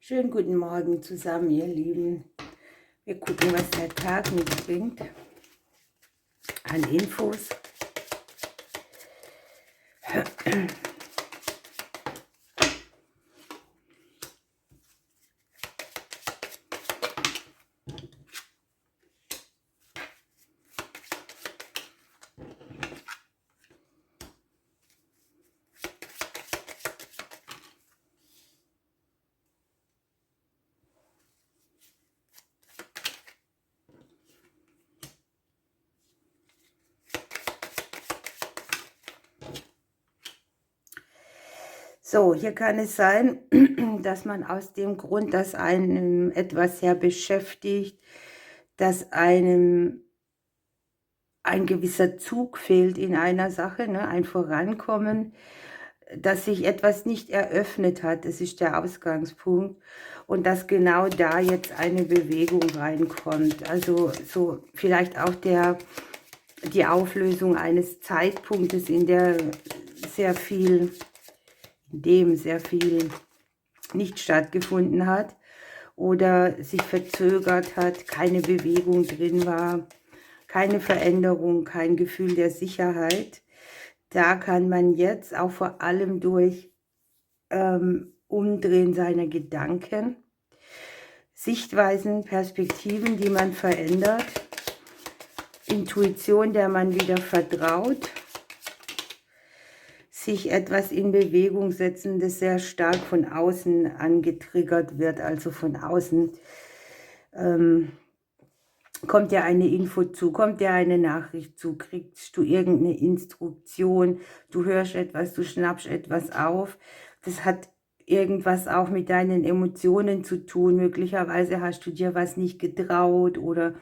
Schönen guten Morgen zusammen, ihr Lieben. Wir gucken, was der Tag mitbringt an Infos. So, hier kann es sein, dass man aus dem Grund, dass einem etwas sehr beschäftigt, dass einem ein gewisser Zug fehlt in einer Sache, ne, ein Vorankommen, dass sich etwas nicht eröffnet hat. Das ist der Ausgangspunkt. Und dass genau da jetzt eine Bewegung reinkommt. Also so vielleicht auch die Auflösung eines Zeitpunktes, in dem sehr viel nicht stattgefunden hat oder sich verzögert hat, keine Bewegung drin war, keine Veränderung, kein Gefühl der Sicherheit. Da kann man jetzt auch vor allem durch Umdrehen seiner Gedanken, Sichtweisen, Perspektiven, die man verändert, Intuition, der man wieder vertraut, sich etwas in Bewegung setzen, das sehr stark von außen angetriggert wird, also von außen kommt dir eine Info zu, kommt dir eine Nachricht zu, kriegst du irgendeine Instruktion, du hörst etwas, du schnappst etwas auf. Das hat irgendwas auch mit deinen Emotionen zu tun. Möglicherweise hast du dir was nicht getraut oder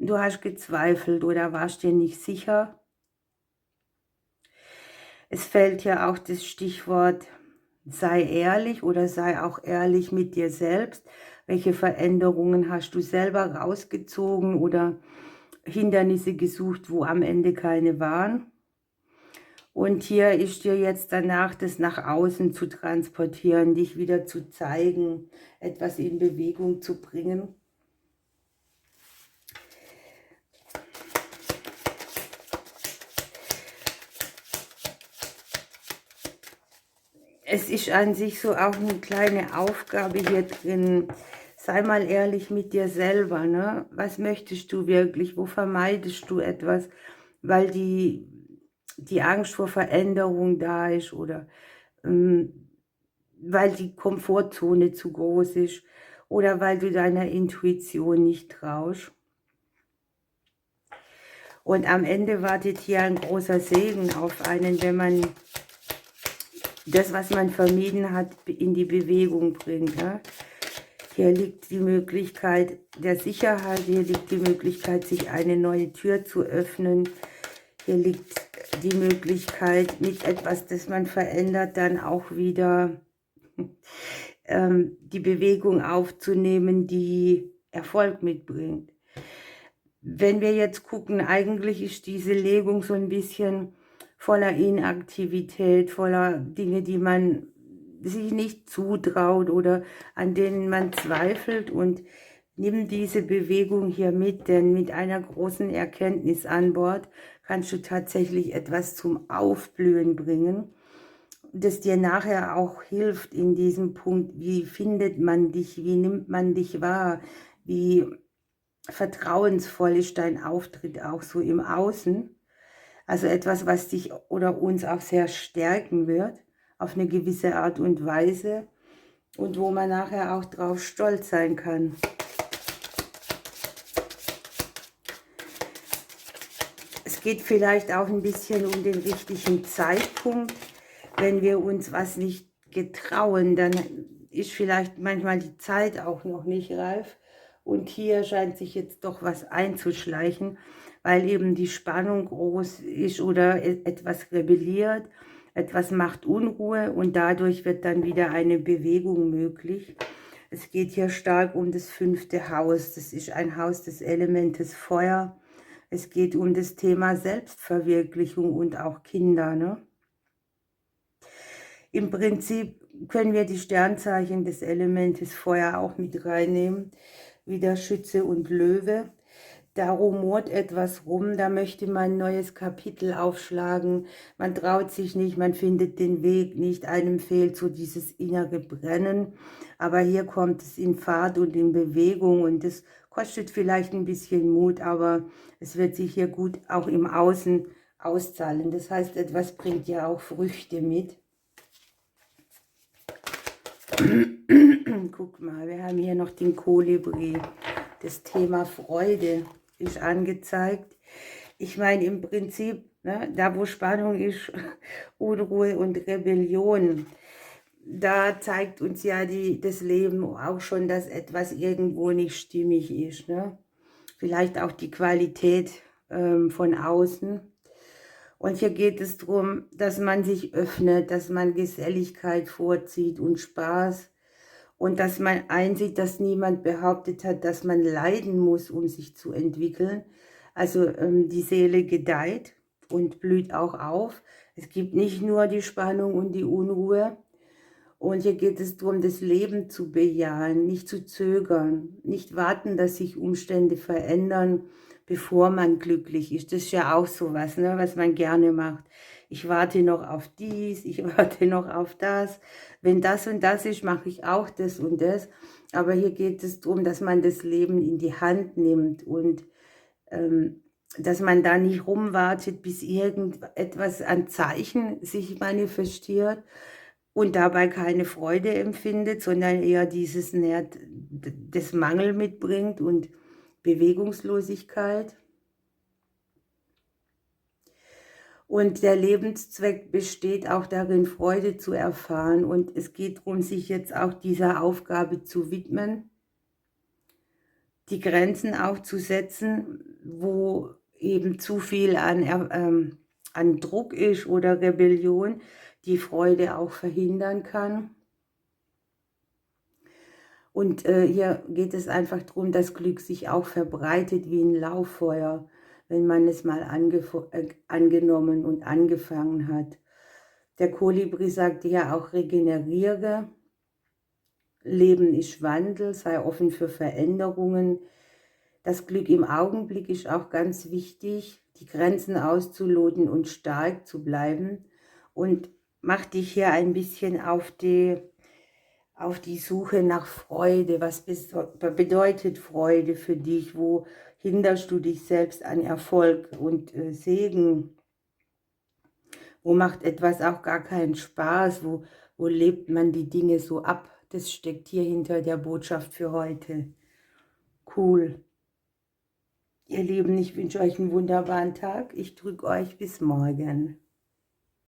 du hast gezweifelt oder warst dir nicht sicher. Es fällt ja auch das Stichwort, sei ehrlich oder sei auch ehrlich mit dir selbst. Welche Veränderungen hast du selber rausgezogen oder Hindernisse gesucht, wo am Ende keine waren? Und hier ist dir jetzt danach, das nach außen zu transportieren, dich wieder zu zeigen, etwas in Bewegung zu bringen. Es ist an sich so auch eine kleine Aufgabe hier drin. Sei mal ehrlich mit dir selber, ne? Was möchtest du wirklich? Wo vermeidest du etwas, weil die Angst vor Veränderung da ist oder weil die Komfortzone zu groß ist oder weil du deiner Intuition nicht traust. Und am Ende wartet hier ein großer Segen auf einen, wenn man das, was man vermieden hat, in die Bewegung bringt. Ne? Hier liegt die Möglichkeit der Sicherheit, hier liegt die Möglichkeit, sich eine neue Tür zu öffnen. Hier liegt die Möglichkeit, mit etwas, das man verändert, dann auch wieder die Bewegung aufzunehmen, die Erfolg mitbringt. Wenn wir jetzt gucken, eigentlich ist diese Legung so ein bisschen voller Inaktivität, voller Dinge, die man sich nicht zutraut oder an denen man zweifelt, und nimm diese Bewegung hier mit, denn mit einer großen Erkenntnis an Bord kannst du tatsächlich etwas zum Aufblühen bringen, das dir nachher auch hilft in diesem Punkt, wie findet man dich, wie nimmt man dich wahr, wie vertrauensvoll ist dein Auftritt auch so im Außen. Also etwas, was dich oder uns auch sehr stärken wird, auf eine gewisse Art und Weise und wo man nachher auch drauf stolz sein kann. Es geht vielleicht auch ein bisschen um den richtigen Zeitpunkt. Wenn wir uns was nicht getrauen, dann ist vielleicht manchmal die Zeit auch noch nicht reif. Und hier scheint sich jetzt doch was einzuschleichen, weil eben die Spannung groß ist oder etwas rebelliert, etwas macht Unruhe und dadurch wird dann wieder eine Bewegung möglich. Es geht hier stark um das 5. Haus. Das ist ein Haus des Elementes Feuer. Es geht um das Thema Selbstverwirklichung und auch Kinder, ne? Im Prinzip können wir die Sternzeichen des Elementes Feuer auch mit reinnehmen, wie der Schütze und Löwe. Da rumort etwas rum, da möchte man ein neues Kapitel aufschlagen, man traut sich nicht, man findet den Weg nicht, einem fehlt so dieses innere Brennen, aber hier kommt es in Fahrt und in Bewegung und das kostet vielleicht ein bisschen Mut, aber es wird sich hier gut auch im Außen auszahlen. Das heißt, etwas bringt ja auch Früchte mit. Guck mal, wir haben hier noch den Kolibri. Das Thema Freude ist angezeigt. Ich meine im Prinzip, ne, da wo Spannung ist, Unruhe und Rebellion, da zeigt uns ja das Leben auch schon, dass etwas irgendwo nicht stimmig ist. Ne? Vielleicht auch die Qualität von außen. Und hier geht es darum, dass man sich öffnet, dass man Geselligkeit vorzieht und Spaß. Und dass man einsieht, dass niemand behauptet hat, dass man leiden muss, um sich zu entwickeln. Also die Seele gedeiht und blüht auch auf. Es gibt nicht nur die Spannung und die Unruhe. Und hier geht es darum, das Leben zu bejahen, nicht zu zögern, nicht warten, dass sich Umstände verändern, bevor man glücklich ist. Das ist ja auch sowas, ne, was man gerne macht. Ich warte noch auf dies, ich warte noch auf das. Wenn das und das ist, mache ich auch das und das. Aber hier geht es darum, dass man das Leben in die Hand nimmt und dass man da nicht rumwartet, bis irgendetwas an Zeichen sich manifestiert und dabei keine Freude empfindet, sondern eher dieses das Mangel mitbringt und Bewegungslosigkeit. Und der Lebenszweck besteht auch darin, Freude zu erfahren. Und es geht darum, sich jetzt auch dieser Aufgabe zu widmen, die Grenzen aufzusetzen, wo eben zu viel an Druck ist oder Rebellion, die Freude auch verhindern kann. Und hier geht es einfach darum, dass Glück sich auch verbreitet wie ein Lauffeuer, wenn man es mal angenommen und angefangen hat. Der Kolibri sagte ja auch, regeneriere, Leben ist Wandel, sei offen für Veränderungen. Das Glück im Augenblick ist auch ganz wichtig, die Grenzen auszuloten und stark zu bleiben. Und mach dich hier ein bisschen auf die Suche nach Freude. Was bedeutet Freude für dich? Wo hinderst du dich selbst an Erfolg und Segen? Wo macht etwas auch gar keinen Spaß? Wo lebt man die Dinge so ab? Das steckt hier hinter der Botschaft für heute. Cool. Ihr Lieben, ich wünsche euch einen wunderbaren Tag. Ich drücke euch bis morgen.